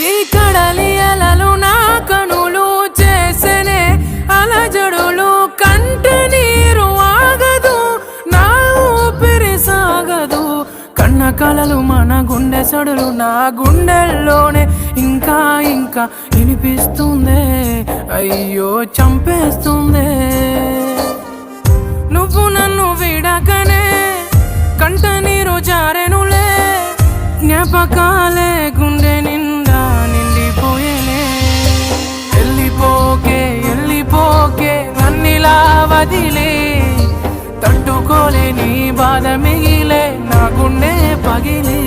ఈ కడలి అలలు నా కనులు చేసనే అలజడులు కంటి నీరు ఆగదు నా ఊపిరి సాగదు కన్న కలలు మన గుండె సడులు నా గుండెల్లోనే ఇంకా ఇంకా వినిపిస్తుందే అయ్యో చంపేస్తుందే నువ్వు నన్ను విడకనే కంట నీరు జారెనులే జ్ఞాపకాలే గుండె నిండా నిండిపోయేనే వెళ్ళిపోకే నన్నిలా వదిలే తట్టుకోలేని బాధ మిగిలే నా గుండె పగిలే